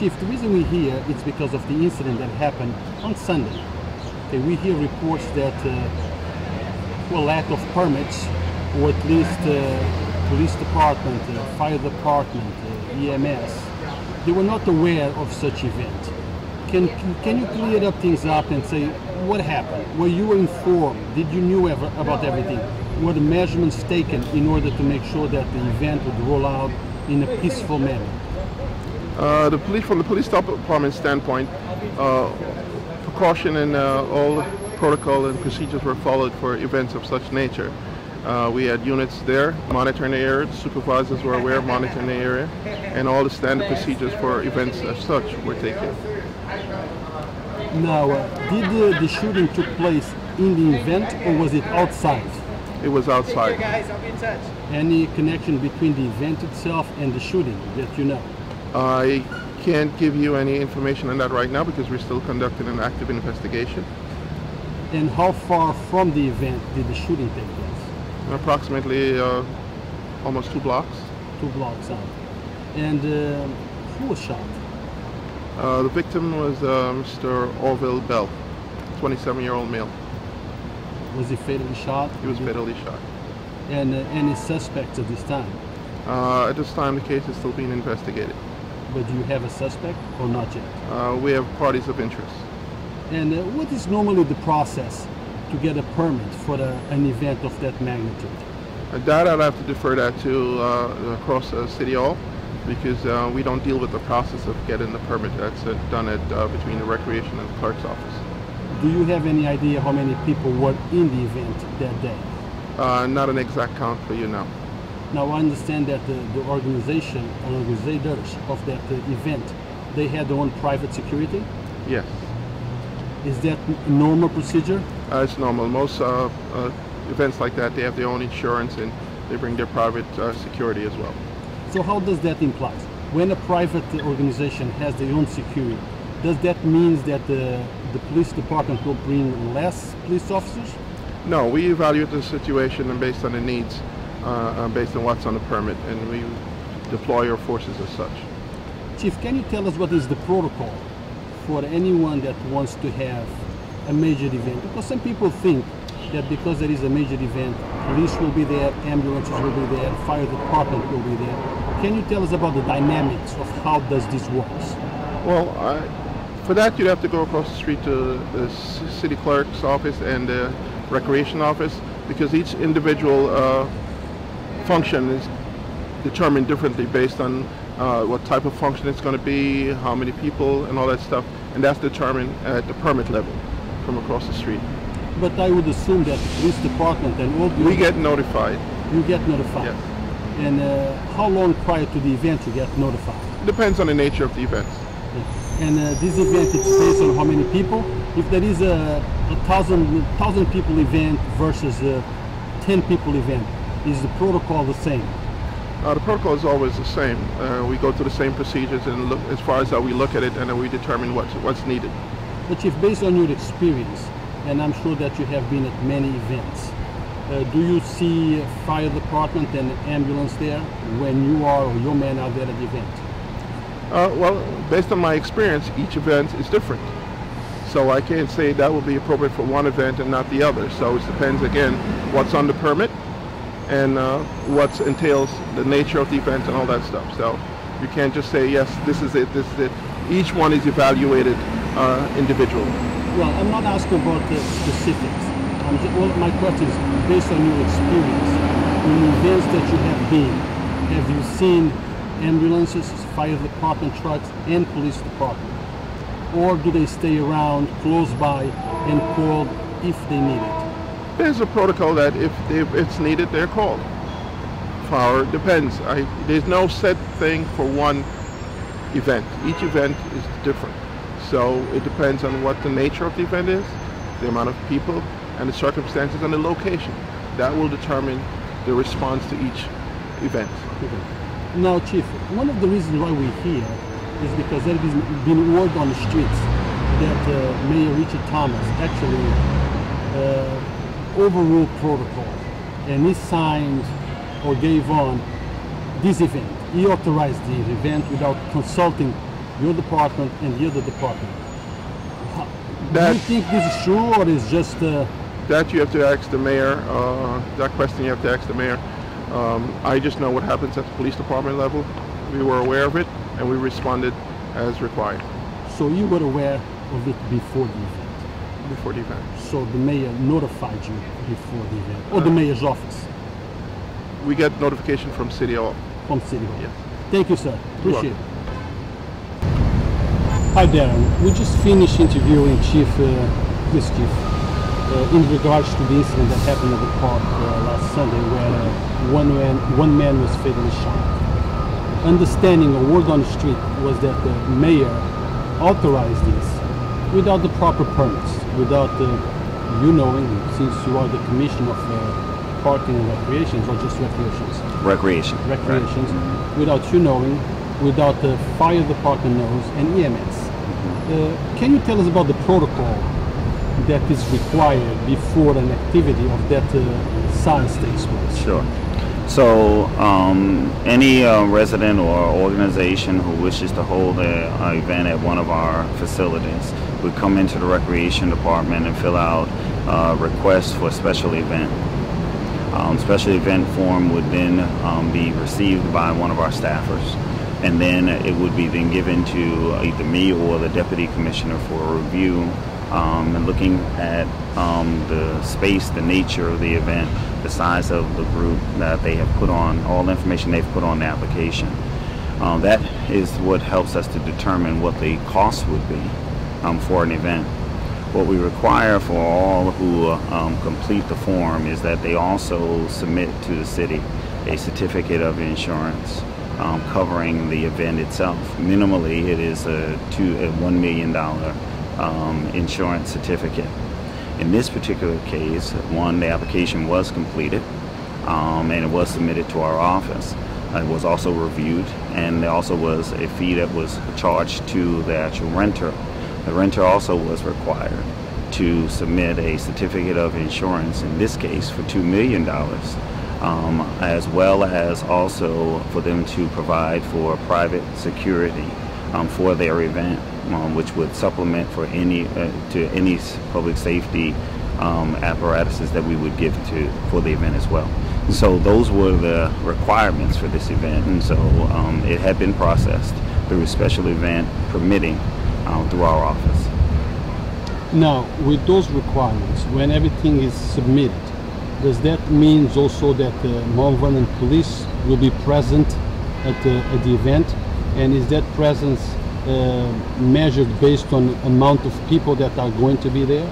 Chief, the reason we're here is because of the incident that happened on Sunday. Okay, we hear reports that lack of permits, or at least police department, fire department, EMS, they were not aware of such event. Can you clear up things up and say what happened? Were you informed? Did you knew about everything? Were the measurements taken in order to make sure that the event would roll out in a peaceful manner? From the police department standpoint, precaution and all protocol and procedures were followed for events of such nature. We had units there monitoring the area, the supervisors were aware of monitoring the area, and all the standard procedures for events as such were taken. Now, did the shooting took place in the event, or was it outside? It was outside. Hey guys, I'll be in touch. Any connection between the event itself and the shooting that you know? I can't give you any information on that right now because we're still conducting an active investigation. And how far from the event did the shooting take place? Approximately almost 2 blocks. 2 blocks out. And who was shot? The victim was Mr. Orville Bell, 27-year-old male. Was he fatally shot? He was fatally shot. And any suspects at this time? At this time, the case is still being investigated. But do you have a suspect or not yet? We have parties of interest. And what is normally the process to get a permit for an event of that magnitude? That I'd have to defer that to across City Hall, because we don't deal with the process of getting the permit. That's done between the recreation and the clerk's office. Do you have any idea how many people were in the event that day? Not an exact count for you now. Now I understand that the organizers of that event, they had their own private security? Yes. Is that a normal procedure? It's normal. Most events like that, they have their own insurance and they bring their private security as well. So how does that imply? When a private organization has their own security, does that mean that the police department will bring less police officers? No, we evaluate the situation and based on the needs, based on what's on the permit, and we deploy our forces as such. Chief, can you tell us what is the protocol for anyone that wants to have a major event? Because some people think that because there is a major event, police will be there, ambulances will be there, fire department will be there. Can you tell us about the dynamics of how does this work? Well, for that you'd have to go across the street to the city clerk's office and the recreation office, because each individual function is determined differently based on what type of function it's going to be, how many people, and all that stuff, and that's determined at the permit level from across the street. But I would assume that the police department and all the... We get notified. You get notified? Yes. And how long prior to the event you get notified? It depends on the nature of the events. Yes. And this event is based on how many people? If there is a 1,000 people event versus a 10 people event, is the protocol the same? The protocol is always the same. We go through the same procedures and look, as far as how we look at it, and then we determine what's needed. But Chief, based on your experience, and I'm sure that you have been at many events, do you see fire department and ambulance there when you are or your men are there at the event? Well, based on my experience, each event is different. So I can't say that will be appropriate for one event and not the other. So it depends, again, what's on the permit and what entails the nature of the event and all that stuff. So you can't just say, yes, this is it, this is it. Each one is evaluated individually. Well, I'm not asking about the specifics. My question is based on your experience. In events that you have been, have you seen ambulances, fire department trucks, and police department? Or do they stay around close by and call if they need it? There's a protocol that if it's needed, they're called. Fire depends. There's no set thing for one event. Each event is different. So it depends on what the nature of the event is, the amount of people, and the circumstances and the location. That will determine the response to each event. Okay. Now, Chief, one of the reasons why we're here is because there has been word on the streets that Mayor Richard Thomas actually overruled protocol, and he signed or gave on this event. He authorized the event without consulting your department and the other department. Do That- you think this is true, or is just That you have to ask the mayor. That question you have to ask the mayor. I just know what happens at the police department level. We were aware of it, and we responded as required so you were aware of it before the event? before the event. So the mayor notified you before the event, or the mayor's office We get notification from City Hall. from City Hall? Yes. Thank you, sir. You're Appreciate it. Hi, Darren. We just finished interviewing Chief, this chief, in regards to the incident that happened at the park last Sunday, where one man was fatally shot. Understanding, a word on the street was that the mayor authorized this without the proper permits, without you knowing, since you are the commissioner of parking and recreations, or just recreations? Recreation. Recreations, without you knowing, without the fire department knows, and EMS. Can you tell us about the protocol that is required before an activity of that size takes place? Sure. So any resident or organization who wishes to hold an event at one of our facilities would come into the recreation department and fill out a request for a special event. Special event form would then be received by one of our staffers, and then it would be then given to either me or the deputy commissioner for a review, and looking at the space, the nature of the event, the size of the group that they have put on, all the information they've put on the application. That is what helps us to determine what the cost would be for an event. What we require for all who complete the form is that they also submit to the city a certificate of insurance covering the event itself. Minimally, it is a $1 million insurance certificate. In this particular case, one, the application was completed and it was submitted to our office. It was also reviewed, and there also was a fee that was charged to the actual renter. The renter also was required to submit a certificate of insurance, in this case for $2 million, as well as also for them to provide for private security for their event, which would supplement for any public safety apparatuses that we would give for the event as well. So those were the requirements for this event, and so it had been processed through a special event permitting through our office. Now, with those requirements, when everything is submitted, does that mean also that the Vernon police will be present at the event? And is that presence measured based on amount of people that are going to be there?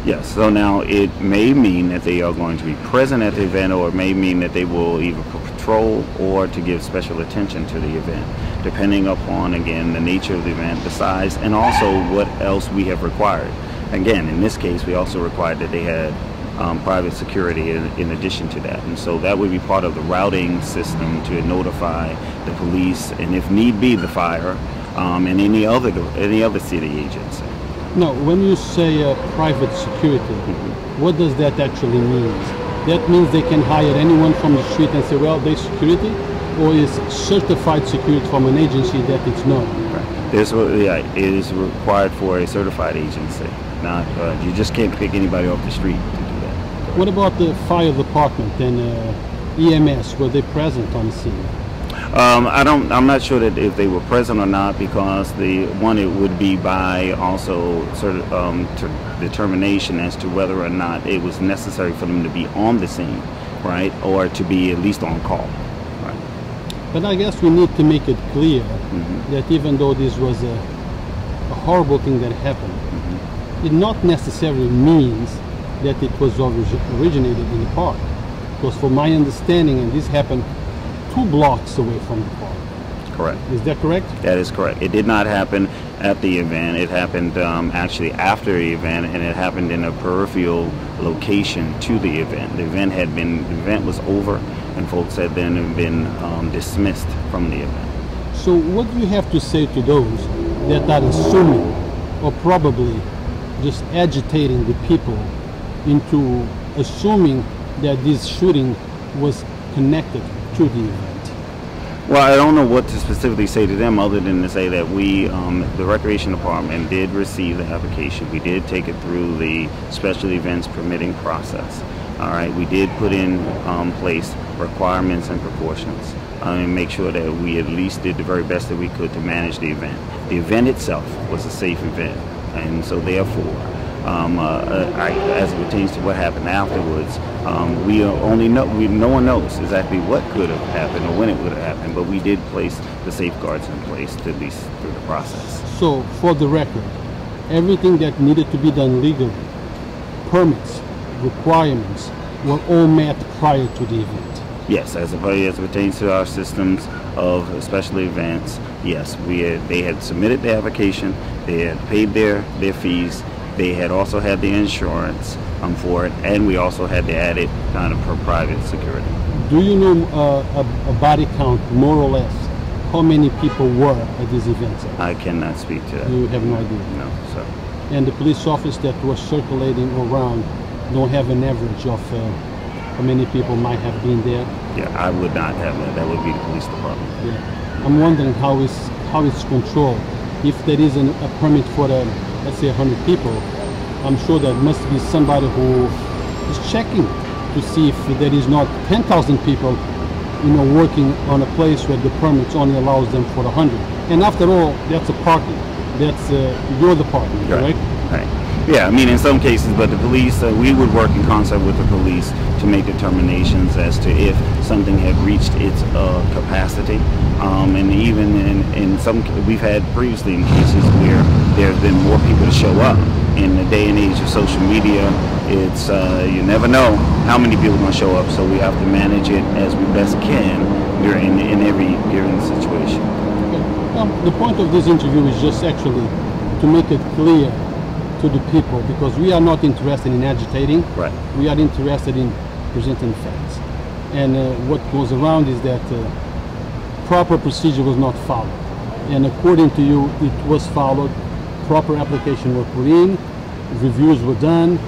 Yes, so now it may mean that they are going to be present at the event, or it may mean that they will either patrol or to give special attention to the event, depending upon, again, the nature of the event, the size, and also what else we have required. Again, in this case, we also required that they had private security in addition to that, and so that would be part of the routing system to notify the police, and if need be, the fire, and any other city agency. No, when you say private security, what does that actually mean? That means they can hire anyone from the street and say, well, they're security, or is certified security from an agency that it's known? Right. It is required for a certified agency. Not you just can't pick anybody off the street to do that. What about the fire department and EMS? Were they present on the scene? I'm not sure that if they were present or not, because it would be by also sort of determination as to whether or not it was necessary for them to be on the scene, right, or to be at least on call, right. But I guess we need to make it clear that even though this was a horrible thing that happened, it not necessarily means that it was originated in the park. Because from my understanding, and this happened 2 blocks away from the park. Correct. Is that correct? That is correct. It did not happen at the event. It happened actually after the event, and it happened in a peripheral location to the event. The event was over, and folks had then been dismissed from the event. So what do you have to say to those that are assuming, or probably just agitating the people into assuming that this shooting was connected to the event? Well, I don't know what to specifically say to them other than to say that we, the Recreation Department, did receive the application. We did take it through the special events permitting process. All right, we did put in place requirements and precautions and make sure that we at least did the very best that we could to manage the event. The event itself was a safe event, and so therefore, as it pertains to what happened afterwards, no one knows exactly what could have happened or when it would have happened, but we did place the safeguards in place to at least through the process. So, for the record, everything that needed to be done legally, permits, requirements, were all met prior to the event? Yes, as it pertains to our systems of special events, yes, they had submitted the application, they had paid their fees, they had also had the insurance for it, and we also had the added kind of private security. Do you know a body count, more or less, how many people were at these events? I cannot speak to that. You have no idea? No, sir. And the police officers that were circulating around don't have an average of how many people might have been there? Yeah, I would not have that. That would be the police department. Yeah. I'm wondering how it's controlled. If there is a permit for, let's say, 100 people, I'm sure there must be somebody who is checking to see if there is not 10,000 people, working on a place where the permit only allows them for 100. And after all, that's a parking. That's your department, correct? Right. Yeah, I mean, in some cases, but the police, we would work in concert with the police to make determinations as to if something had reached its capacity. And even in some, we've had previously in cases where there have been more people to show up. In the day and age of social media, it's you never know how many people are going to show up, so we have to manage it as we best can in every given situation. Okay. The point of this interview is just actually to make it clear to the people, because we are not interested in agitating. Right. We are interested in presenting facts. And what goes around is that proper procedure was not followed. And according to you, it was followed. Proper application were put in, reviews were done,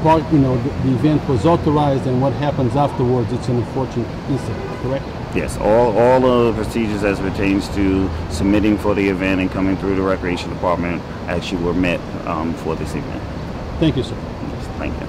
the event was authorized, and what happens afterwards, it's an unfortunate incident, correct? Yes, all the procedures as pertains to submitting for the event and coming through the Recreation Department actually were met for this event. Thank you, sir. Yes, thank you.